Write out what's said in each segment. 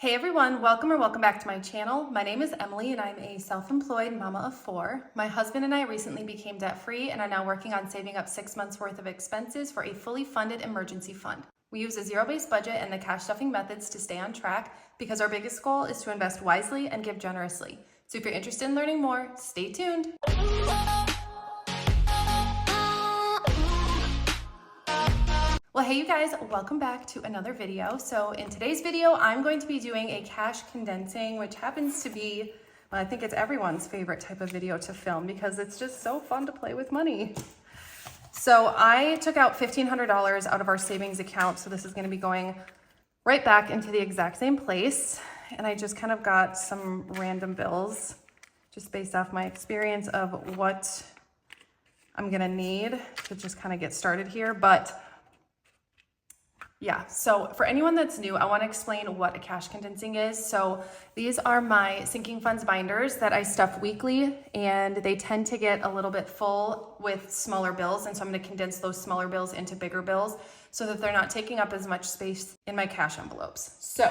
Hey everyone, welcome or welcome back to my channel. My name is Emily and I'm a self-employed mama of 4. My husband and I recently became debt-free and are now working on saving up 6 months worth of expenses for a fully funded emergency fund. We use a zero-based budget and the cash stuffing methods to stay on track because our biggest goal is to invest wisely and give generously. So if you're interested in learning more, stay tuned. Well, hey you guys, welcome back to another video. So in today's video, I'm going to be doing a cash condensing, which happens to be, well, I think it's everyone's favorite type of video to film because it's just so fun to play with money. So I took out $1,500 out of our savings account. So this is going to be going right back into the exact same place. And I just kind of got some random bills just based off my experience of what I'm going to need to just kind of get started here. But yeah, so for anyone that's new, I want to explain what a cash condensing is. So these are my sinking funds binders that I stuff weekly, and they tend to get a little bit full with smaller bills. And so I'm going to condense those smaller bills into bigger bills so that they're not taking up as much space in my cash envelopes. So,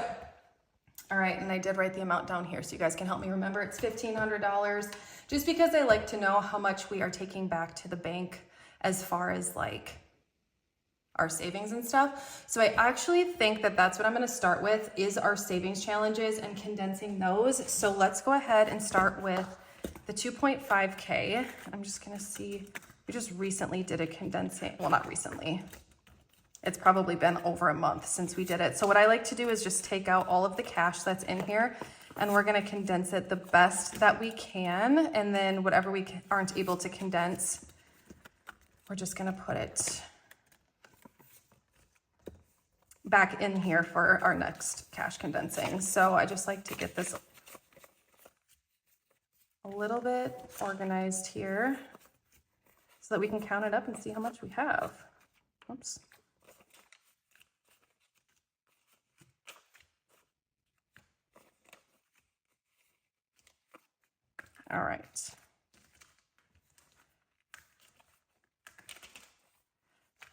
all right, and I did write the amount down here so you guys can help me remember. It's $1,500 just because I like to know how much we are taking back to the bank as far as like our savings and stuff. So I actually think that that's what I'm going to start with is our savings challenges and condensing those. So let's go ahead and start with the 2.5K. I'm just going to see, we just recently did a condensing, well, not recently. It's probably been over a month since we did it. So what I like to do is just take out all of the cash that's in here and we're going to condense it the best that we can. And then whatever we aren't able to condense, we're just going to put it back in here for our next cash condensing. So I just like to get this a little bit organized here so that we can count it up and see how much we have. Oops. All right.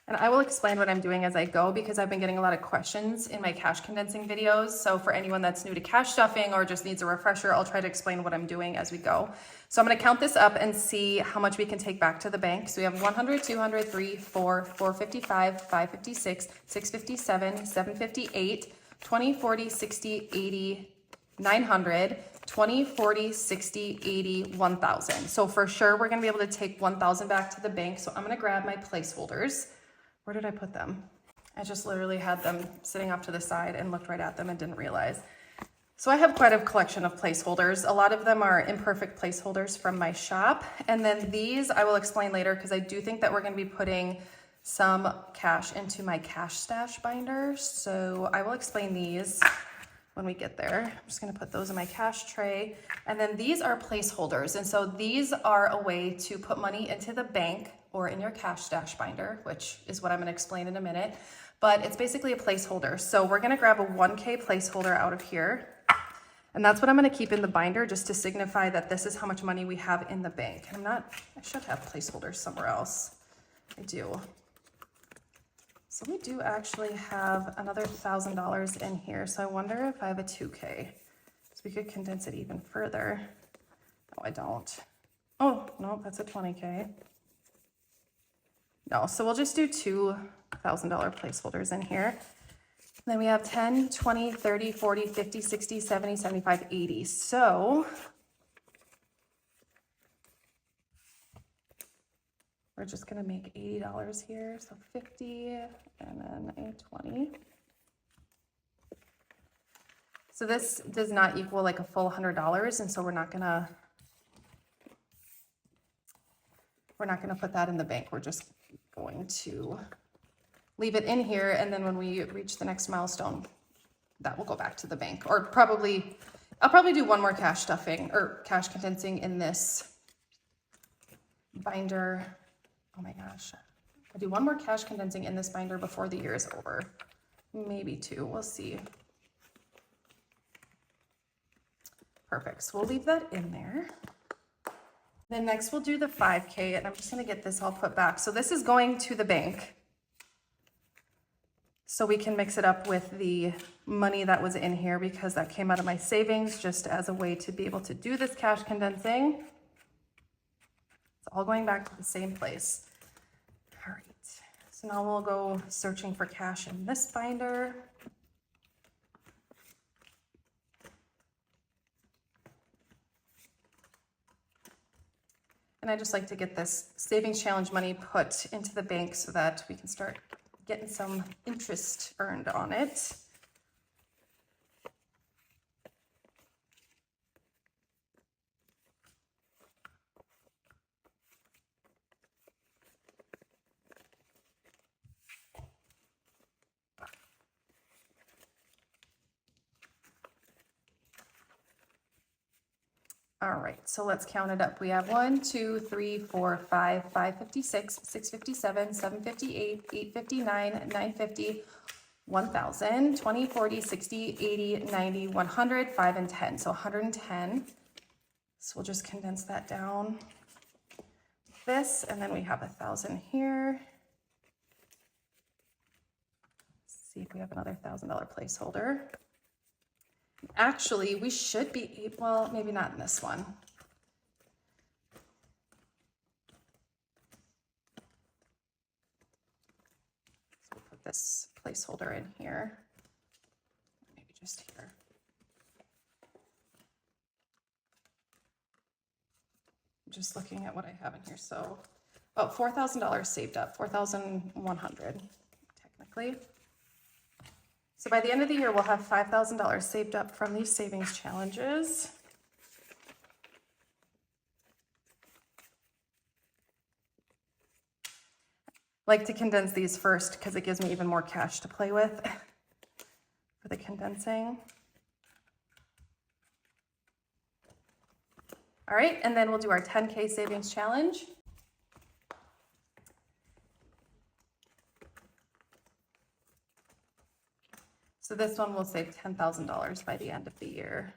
And I will explain what I'm doing as I go because I've been getting a lot of questions in my cash condensing videos. So for anyone that's new to cash stuffing or just needs a refresher, I'll try to explain what I'm doing as we go. So I'm going to count this up and see how much we can take back to the bank. So we have 100, 200, 3, 4, 455, 556, 657, 758, 20, 40, 60, 80, 900, 20, 40, 60, 80, 1,000. So for sure, we're going to be able to take 1,000 back to the bank. So I'm going to grab my placeholders. Where did I put them? I just literally had them sitting off to the side and looked right at them and didn't realize. So I have quite a collection of placeholders. A lot of them are imperfect placeholders from my shop. And then these I will explain later because I do think that we're going to be putting some cash into my cash stash binder. So I will explain these when we get there. I'm just going to put those in my cash tray. And then these are placeholders. And so these are a way to put money into the bank or in your cash stash binder, which is what I'm going to explain in a minute. But it's basically a placeholder. So we're going to grab a 1K placeholder out of here. And that's what I'm going to keep in the binder just to signify that this is how much money we have in the bank. And I should have placeholders somewhere else. I do. So we do actually have another $1,000 in here. So I wonder if I have a 2K. So we could condense it even further. No, I don't. Oh, no, that's a 20K. No, so we'll just do $2,000 placeholders in here. Then we have 10, 20, 30, 40, 50, 60, 70, 75, 80. So we're just going to make $80 here. So 50 and then a 20. So this does not equal like a full $100. And so we're not going to put that in the bank. We're just going to leave it in here. And then when we reach the next milestone, that will go back to the bank. Or I'll probably do one more cash stuffing or cash condensing in this binder. Oh my gosh. I'll do one more cash condensing in this binder before the year is over. Maybe 2, we'll see. Perfect, so we'll leave that in there. Then next we'll do the 5K and I'm just gonna get this all put back. So this is going to the bank. So we can mix it up with the money that was in here because that came out of my savings just as a way to be able to do this cash condensing. It's all going back to the same place. All right, so now we'll go searching for cash in this binder. And I just like to get this savings challenge money put into the bank so that we can start getting some interest earned on it. All right, so let's count it up. We have 1, 2, 3, 4, 5, 556, 657, 758, 859, 950, 1000, 20, 40, 60, 80, 90, 100, 5 and 10. So 110. So we'll just condense that down. This, and then we have 1,000 here. Let's see if we have another $1,000 placeholder. Actually, we should be, well, maybe not in this one. So we'll put this placeholder in here, maybe just here. I'm just looking at what I have in here. So about $4,000 saved up, 4,100 technically. So by the end of the year, we'll have $5,000 saved up from these savings challenges. I like to condense these first because it gives me even more cash to play with for the condensing. All right, and then we'll do our 10K savings challenge. So this one will save $10,000 by the end of the year.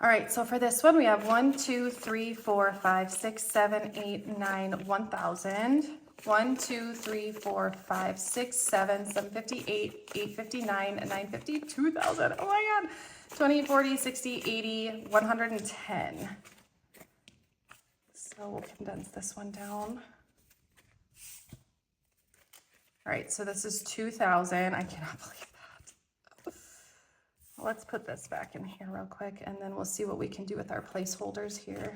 All right, so for this one, we have 1, 2, 3, 4, 5, 6, 7, 8, 9, 1,000. 1, 2, 3, 4, 5, 6, 7, 758, 859, 950, 2,000. Oh my God. 20, 40, 60, 80, 110. So we'll condense this one down. All right, so this is 2,000. I cannot believe that. Let's put this back in here real quick, and then we'll see what we can do with our placeholders here.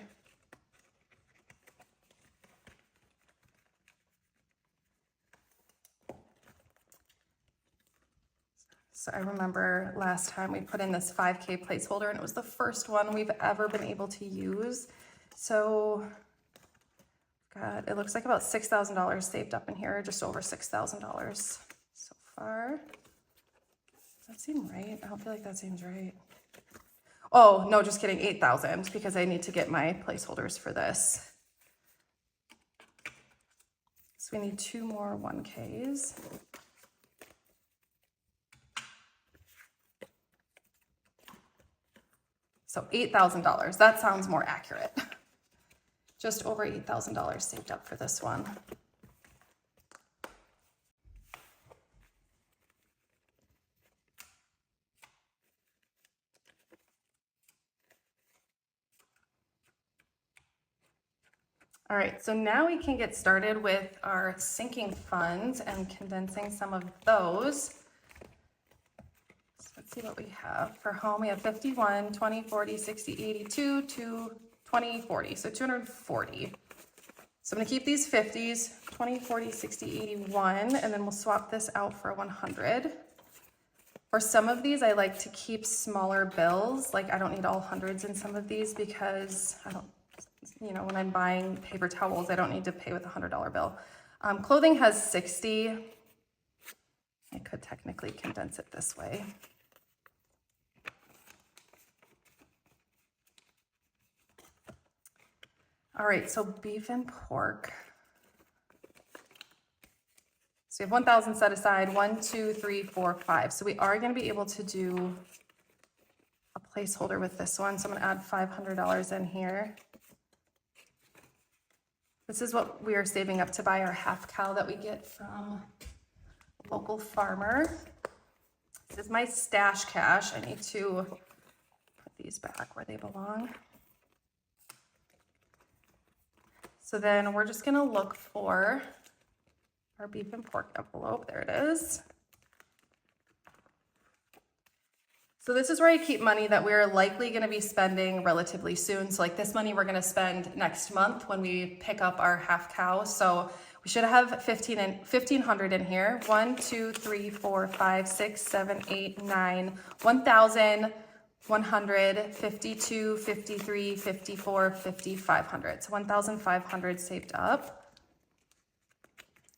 So I remember last time we put in this 5K placeholder, and it was the first one we've ever been able to use. So, God, it looks like about $6,000 saved up in here, just over $6,000 so far. Does that seem right? I don't feel like that seems right. Oh, no, just kidding. 8,000 because I need to get my placeholders for this. So we need 2 more 1Ks. So $8,000. That sounds more accurate. Just over $8,000 saved up for this one. All right, so now we can get started with our sinking funds and condensing some of those. So let's see what we have. For home, we have 51, 20, 40, 60, 82, 2, 20, 40, so 240. So I'm gonna keep these 50s, 20, 40, 60, 81, and then we'll swap this out for 100. For some of these, I like to keep smaller bills. Like I don't need all hundreds in some of these because I don't, you know, when I'm buying paper towels, I don't need to pay with a $100 bill. Clothing has 60. I could technically condense it this way. All right, so beef and pork. So we have 1,000 set aside, 1, 2, 3, 4, 5. So we are going to be able to do a placeholder with this one. So I'm going to add $500 in here. This is what we are saving up to buy our half cow that we get from a local farmer. This is my stash cash. I need to put these back where they belong. So then we're just going to look for our beef and pork envelope. There it is. So this is where I keep money that we're likely going to be spending relatively soon. So like this money we're going to spend next month when we pick up our half cow. So we should have 1,500 in here. 1, 2, 3, 4, 5, 6, 7, 8, 9, 1,100, 52, 53, 54, 5,500. So 1,500 saved up.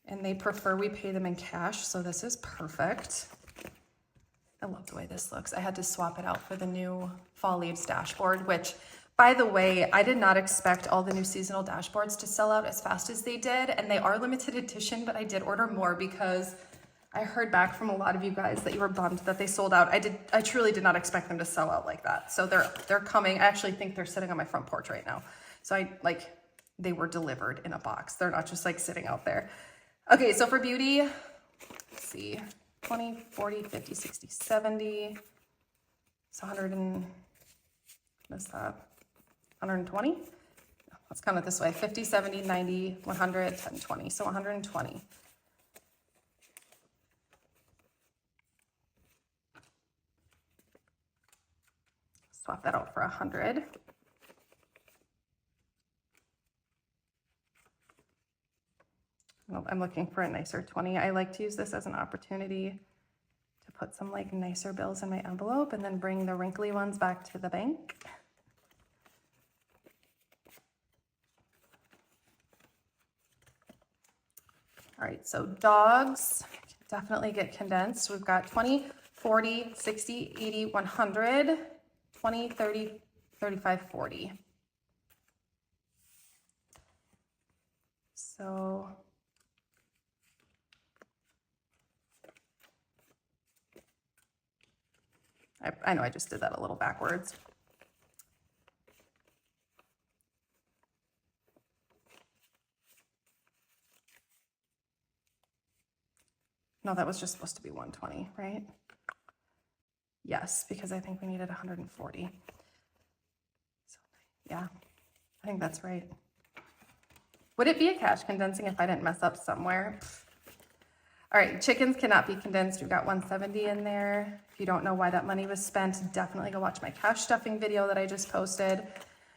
And they prefer we pay them in cash, so this is perfect. I love the way this looks. I had to swap it out for the new Fall Leaves dashboard, which, by the way, I did not expect all the new seasonal dashboards to sell out as fast as they did, and they are limited edition, but I did order more because I heard back from a lot of you guys that you were bummed that they sold out. I truly did not expect them to sell out like that. So they're coming. I actually think they're sitting on my front porch right now. So they were delivered in a box. They're not just like sitting out there. Okay, so for beauty, let's see, 20, 40, 50, 60, 70, so 100 and, what is that, 120? Let's count it this way, 50, 70, 90, 100, 10, 20, so 120. Swap that out for 100. I'm looking for a nicer 20. I like to use this as an opportunity to put some like nicer bills in my envelope and then bring the wrinkly ones back to the bank. All right, so dogs definitely get condensed. We've got 20, 40, 60, 80, 100, 20, 30, 35, 40. So I know I just did that a little backwards. No, that was just supposed to be 120, right? Yes, because I think we needed 140. So, yeah, I think that's right. Would it be a cash condensing if I didn't mess up somewhere? All right, chickens cannot be condensed. We've got 170 in there. If you don't know why that money was spent, definitely go watch my cash stuffing video that I just posted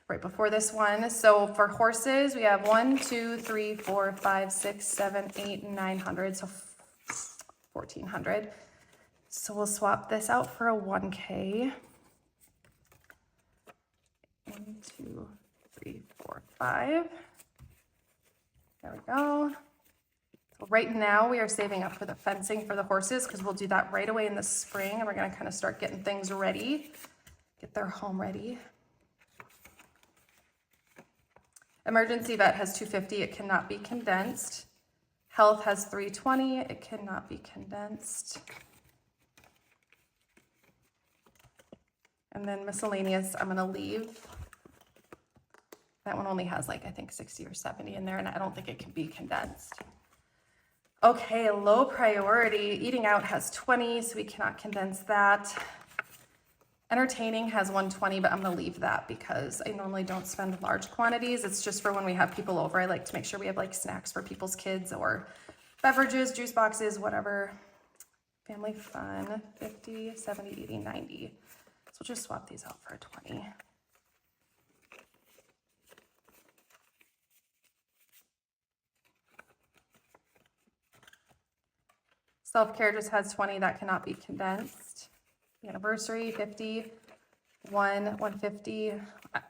right before this one. So for horses, we have 1, 2, 3, 4, 5, 6, 7, 8, 900. So 1,400. So we'll swap this out for a 1K. 1, 2, 3, 4, 5. There we go. So right now we are saving up for the fencing for the horses because we'll do that right away in the spring, and we're going to kind of start getting things ready, get their home ready. Emergency vet has 250. It cannot be condensed. Health has 320. It cannot be condensed. And then miscellaneous, I'm going to leave. That one only has like, I think 60 or 70 in there, and I don't think it can be condensed. Okay, low priority. Eating out has 20, so we cannot condense that. Entertaining has 120, but I'm going to leave that because I normally don't spend large quantities. It's just for when we have people over. I like to make sure we have like snacks for people's kids or beverages, juice boxes, whatever. Family fun, 50, 70, 80, 90. So we'll just swap these out for a 20. Self-care just has 20. That cannot be condensed. Anniversary, 50, 150.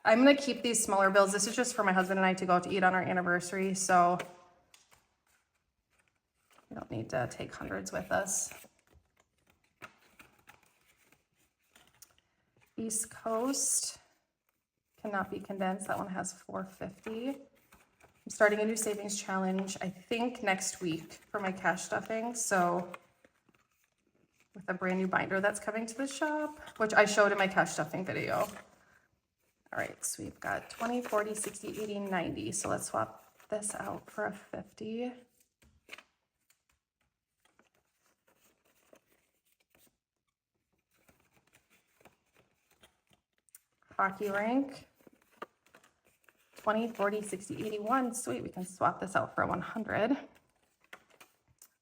I'm going to keep these smaller bills. This is just for my husband and I to go out to eat on our anniversary, so we don't need to take hundreds with us. East Coast cannot be condensed. That one has 450. I'm starting a new savings challenge, I think next week for my cash stuffing. So with a brand new binder that's coming to the shop, which I showed in my cash stuffing video. All right, so we've got 20, 40, 60, 80, 90. So let's swap this out for a 50. Hockey rink. 20, 40, 60, 81. Sweet, we can swap this out for a 100.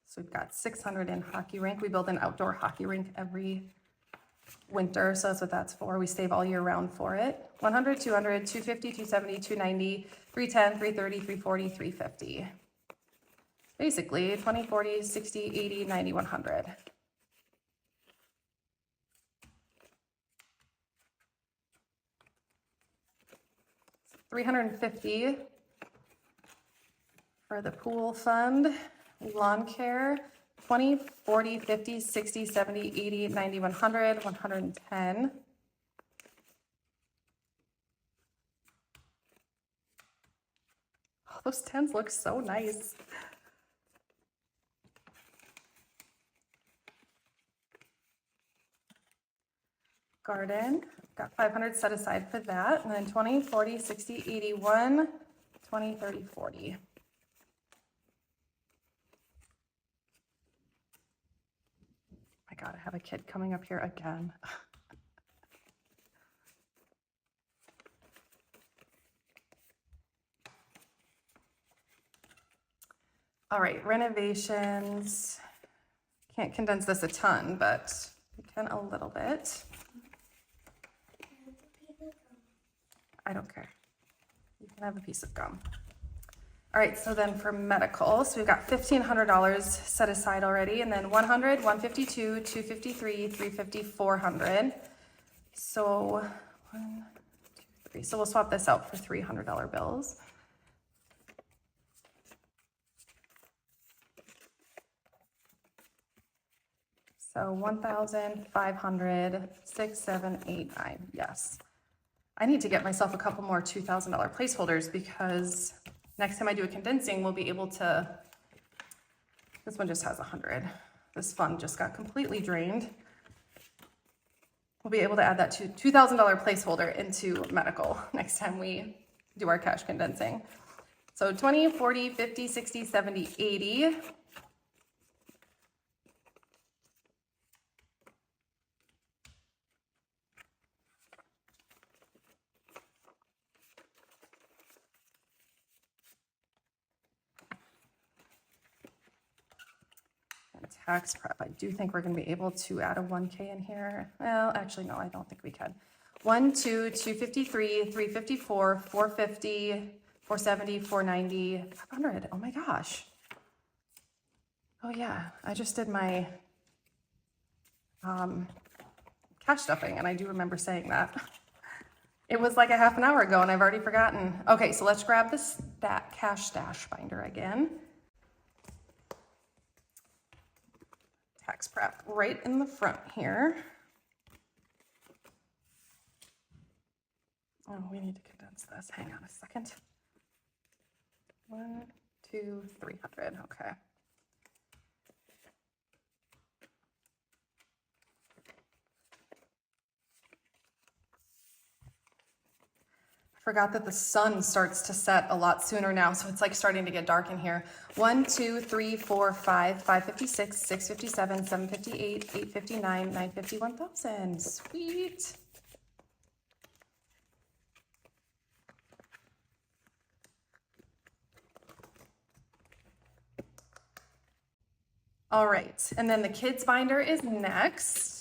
So we've got 600 in hockey rink. We build an outdoor hockey rink every winter, so that's what that's for. We save all year round for it. 100, 200, 250, 270, 290, 310, 330, 340, 350. Basically 20, 40, 60, 80, 90, 100. $350 for the pool fund. Lawn care, 20, 40, 50, 60, 70, 80, 90, 100, 110. Oh, those 10s look so nice. Garden, got 500 set aside for that. And then 20, 40, 60, 81, 20, 30, 40. My God, I have a kid coming up here again. All right, renovations. Can't condense this a ton, but we can a little bit. I don't care. You can have a piece of gum. All right, so then for medical, so we've got $1,500 set aside already, and then 100, 152, 253, 350, 400. So 1, 2, 3. So we'll swap this out for $300 bills. So 1,500, 6, 7, 8, 9. Yes. I need to get myself a couple more $2,000 placeholders because next time I do a condensing, we'll be able to, this one just has 100. This fund just got completely drained. We'll be able to add that to $2,000 placeholder into medical next time we do our cash condensing. So 20, 40, 50, 60, 70, 80. Tax prep, I do think we're going to be able to add a 1K in here. Well, actually, no, I don't think we can. 1, 2, 253, 354, 450, 470, 490, 500. Oh my gosh. Oh yeah, I just did my cash stuffing, and I do remember saying that. It was like a half an hour ago, and I've already forgotten. Okay, so let's grab this cash stash binder again. Tax prep right in the front here. Oh, we need to condense this. Hang on a second. 1, 2, 300. Okay. Forgot that the sun starts to set a lot sooner now, so it's like starting to get dark in here. 1, 2, 3, 4, 5, 556, 657, 758, 859, 950, 1,000. Sweet. All right, and then the kids binder is next.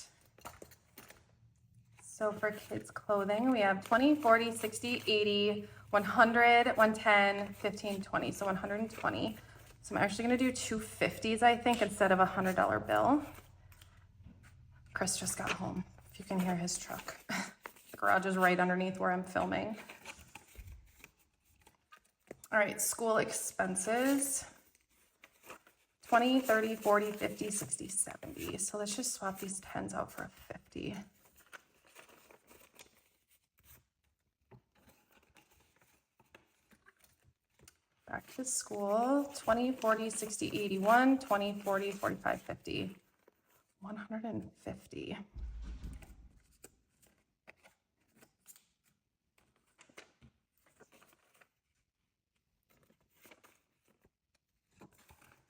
So for kids clothing, we have 20, 40, 60, 80, 100, 110, 15, 20. So 120. So I'm actually going to do 250s, I think, instead of a $100 bill. Chris just got home, if you can hear his truck. The garage is right underneath where I'm filming. All right, school expenses. 20, 30, 40, 50, 60, 70. So let's just swap these 10s out for a 50. Back to school, 20, 40, 60, 81, 20, 40, 45, 50, 150.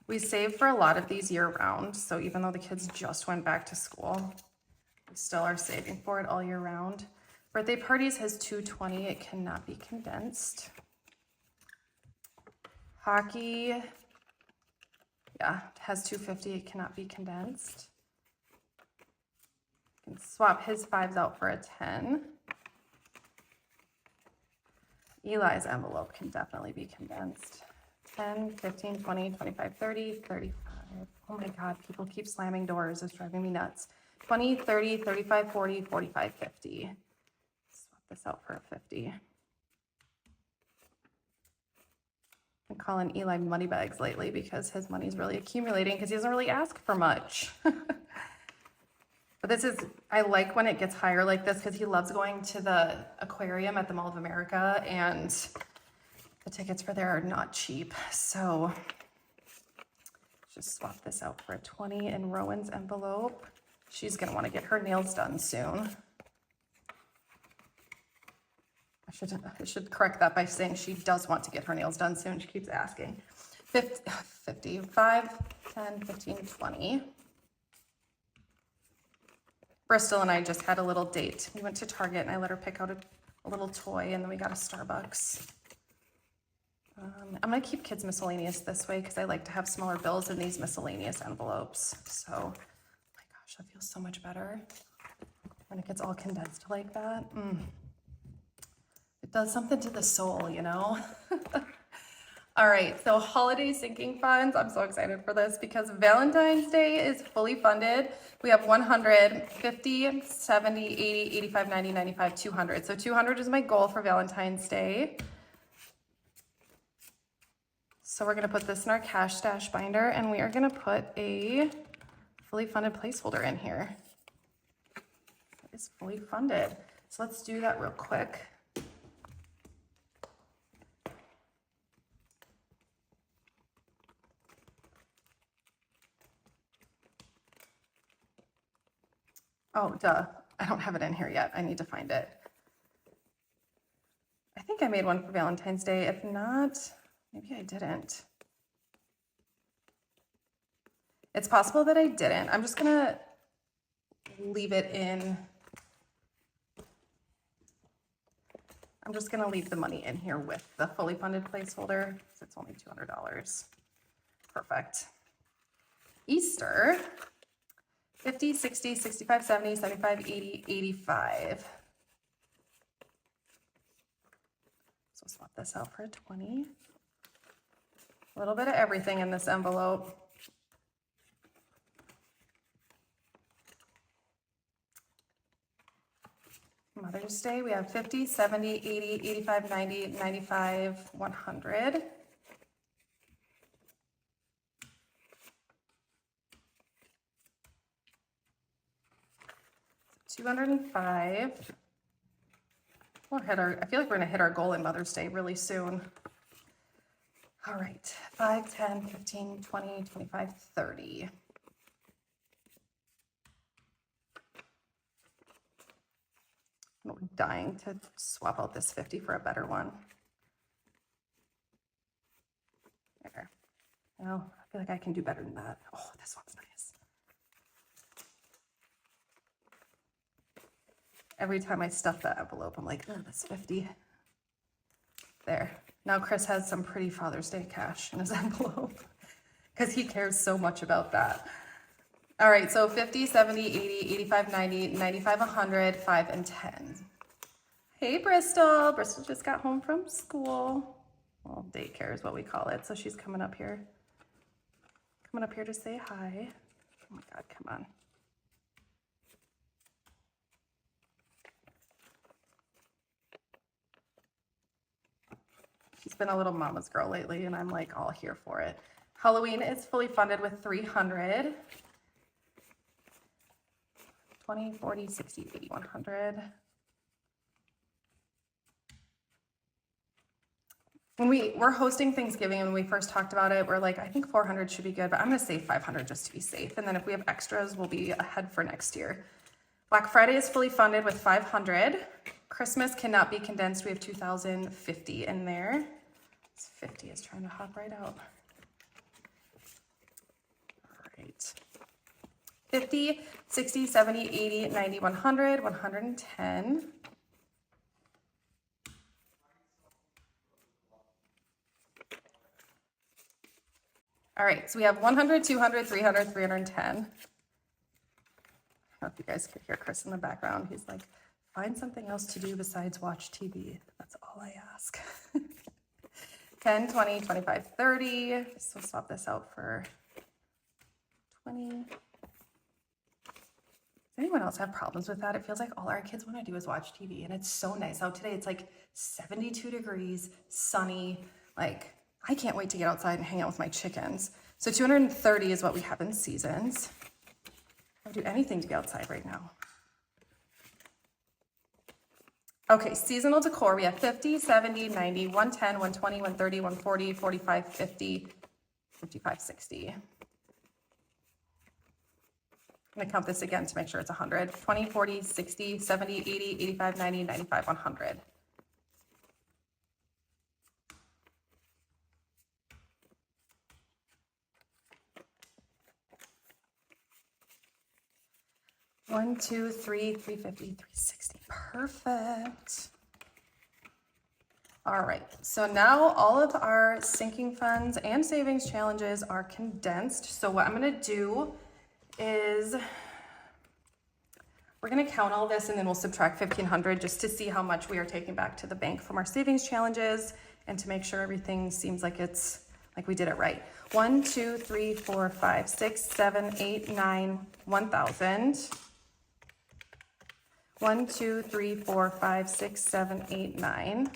We save for a lot of these year round, so even though the kids just went back to school, we still are saving for it all year round. Birthday parties has 220, it cannot be condensed. Hockey, yeah, it has 250, it cannot be condensed. You can swap his 5s out for a 10. Eli's envelope can definitely be condensed. 10, 15, 20, 25, 30, 35. Oh my God, people keep slamming doors. It's driving me nuts. 20, 30, 35, 40, 45, 50. Swap this out for a 50. I'm calling Eli Moneybags lately because his money's really accumulating because he doesn't really ask for much. But this is, I like when it gets higher like this because he loves going to the aquarium at the Mall of America, and the tickets for there are not cheap. So just swap this out for a 20 in Rowan's envelope. She's gonna wanna get her nails done soon. I should correct that by saying she does want to get her nails done soon. She keeps asking. 50, 5, 10, 15, 20. Bristol and I just had a little date. We went to Target and I let her pick out a little toy, and then we got a Starbucks. I'm gonna keep kids miscellaneous this way because I like to have smaller bills in these miscellaneous envelopes. So, oh my gosh, that feels so much better when it gets all condensed like that. It does something to the soul, you know? All right, so holiday sinking funds. I'm so excited for this because Valentine's Day is fully funded. We have 100, 50, 70, 80, 85, 90, 95, 200. So 200 is my goal for Valentine's Day. So we're gonna put this in our cash stash binder, and we are gonna put a fully funded placeholder in here. It's fully funded. So let's do that real quick. Oh, duh. I don't have it in here yet. I need to find it. I think I made one for Valentine's Day. If not, maybe I didn't. It's possible that I didn't. I'm just gonna leave it in. I'm just gonna leave the money in here with the fully funded placeholder because it's only $200. Perfect. Easter. 50, 60, 65, 70, 75, 80, 85. So we'll swap this out for a 20. A little bit of everything in this envelope. Mother's Day, we have 50, 70, 80, 85, 90, 95, 100. $205. We'll hit our, I feel like we're gonna hit our goal in Mother's Day really soon. All right, 5, 10, 15, 20, 25, 30. I'm dying to swap out this 50 for a better one. There. No, I feel like I can do better than that. Oh, this one's nice. Every time I stuff that envelope, I'm like, oh, that's 50. There. Now Chris has some pretty Father's Day cash in his envelope because he cares so much about that. All right, so 50, 70, 80, 85, 90, 95, 100, 5, and 10. Hey, Bristol. Bristol just got home from school. Well, daycare is what we call it. So she's coming up here. Coming up here to say hi. Oh my God, come on. She's been a little mama's girl lately, and I'm like all here for it. Halloween is fully funded with 300. 20, 40, 60, 80, 100. when we're hosting Thanksgiving and when we first talked about it, we're like, I think 400 should be good, but I'm gonna say 500 just to be safe. And then if we have extras, we'll be ahead for next year. Black Friday is fully funded with 500. Christmas cannot be condensed. We have 2,050 in there. This 50 is trying to hop right out. All right. 50, 60, 70, 80, 90, 100, 110. All right, so we have 100, 200, 300, 310. I don't know if you guys could hear Chris in the background. He's like, find something else to do besides watch TV. That's all I ask. 10, 20, 25, 30. So swap this out for 20. Does anyone else have problems with that? It feels like all our kids want to do is watch TV, and it's so nice out today. It's like 72 degrees, sunny. Like, I can't wait to get outside and hang out with my chickens. So 230 is what we have in seasons. I would do anything to be outside right now. Okay, seasonal decor, we have 50, 70, 90, 110, 120, 130, 140, 45, 50, 55, 60. I'm gonna count this again to make sure it's 100. 20, 40, 60, 70, 80, 85, 90, 95, 100. One, two, three, 350, 360. Perfect. All right, so now all of our sinking funds and savings challenges are condensed. So what I'm gonna do is we're gonna count all this and then we'll subtract 1,500 just to see how much we are taking back to the bank from our savings challenges and to make sure everything seems like it's like we did it right. 1, 2, 3, 4, 5, 6, 7, 8, 9, 1,000. 1, 2, 3, 4, 5, 6, 7, 8, 9.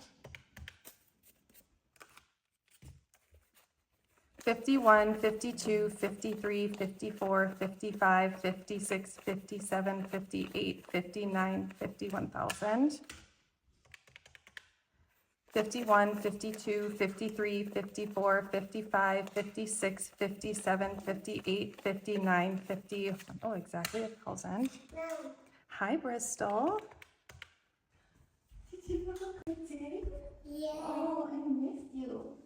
51, 52, 53, 54, 55, 56, 57, 58, 59, 51,000. 51, 52, 53, 54, 55, 56, 57, 58, 59, 50. Oh, exactly 1,000. No. Hi, Bristol. Did you have a good day? Yeah. Oh, I missed you.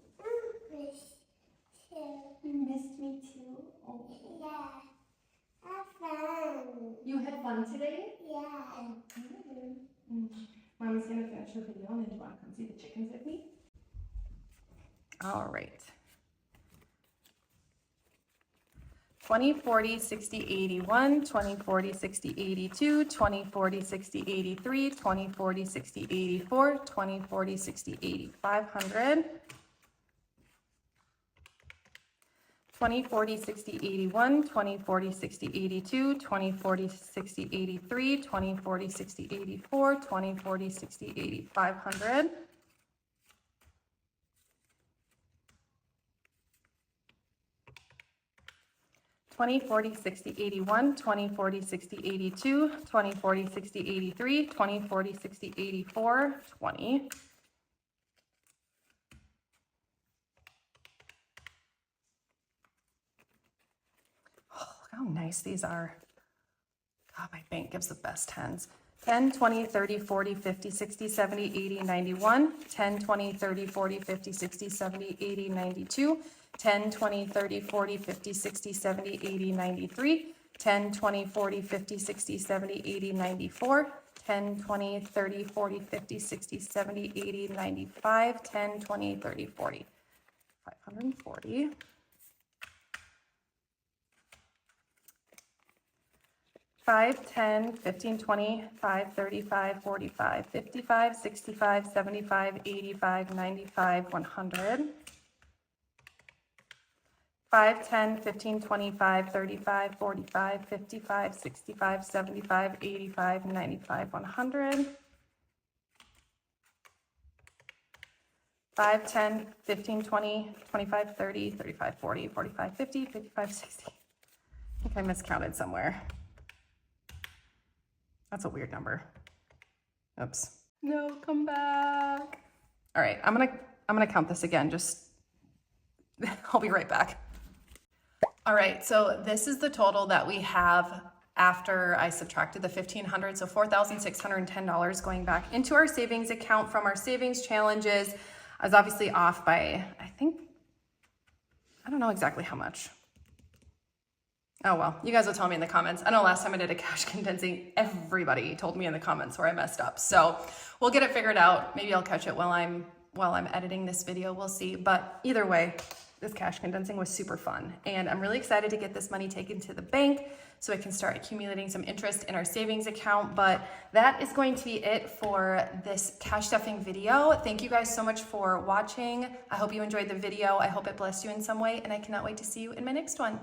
You missed me too? Oh. Yeah. Have fun. You had fun today? Yeah. Oh, good. Mommy's going to finish her video and then you want to come see the chickens with me? All right. 20, 40, 60, 81, 20, 40, 60, 82, 20, 40, 60, 83, 20, 40, 60, 84, 20, 40, 60, 80, 500. 20, 40, 60, 81, 20, 40, 60, 82, 20, 40, 60, 83, 20, 40, 60, 84, 20, 40, 60, 80, 500. 20, 40, 60, 81, 20, 40, 60, 82, 20, 40, 60, 83, 20, 40, 60, 84, 20. Oh, look how nice these are. God, my bank gives the best tens. 10, 20, 30, 40, 50, 60, 70, 80, 91. 10, 20, 30, 40, 50, 60, 70, 80, 92. 10, 20, 30, 40, 50, 60, 70, 80, 93. 10, 20, 40, 50, 60, 70, 80, 94. 10, 20, 30, 40, 50, 60, 70, 80, 95. 10, 20, 30, 40. 540. 5, 10, 15, 20, 5, 35, 45, 55, 65, 75, 85, 95, 100. 5, 10, 15, 25, 35, 45, 55, 65, 75, 85, 95, 100. 5, 10, 15, 20, 25, 30, 35, 40, 45, 50, 55, 60. I think I miscounted somewhere. That's a weird number. Oops. No, come back. All right, I'm gonna I'm gonna count this again, just, I'll be right back. All right, so this is the total that we have after I subtracted the $1,500, so $4,610 going back into our savings account from our savings challenges. I was obviously off by, I don't know exactly how much. Oh well, you guys will tell me in the comments. I know last time I did a cash condensing, everybody told me in the comments where I messed up. So we'll get it figured out. Maybe I'll catch it while I'm editing this video, we'll see. But either way, this cash condensing was super fun. And I'm really excited to get this money taken to the bank so I can start accumulating some interest in our savings account. But that is going to be it for this cash stuffing video. Thank you guys so much for watching. I hope you enjoyed the video. I hope it blessed you in some way, and I cannot wait to see you in my next one.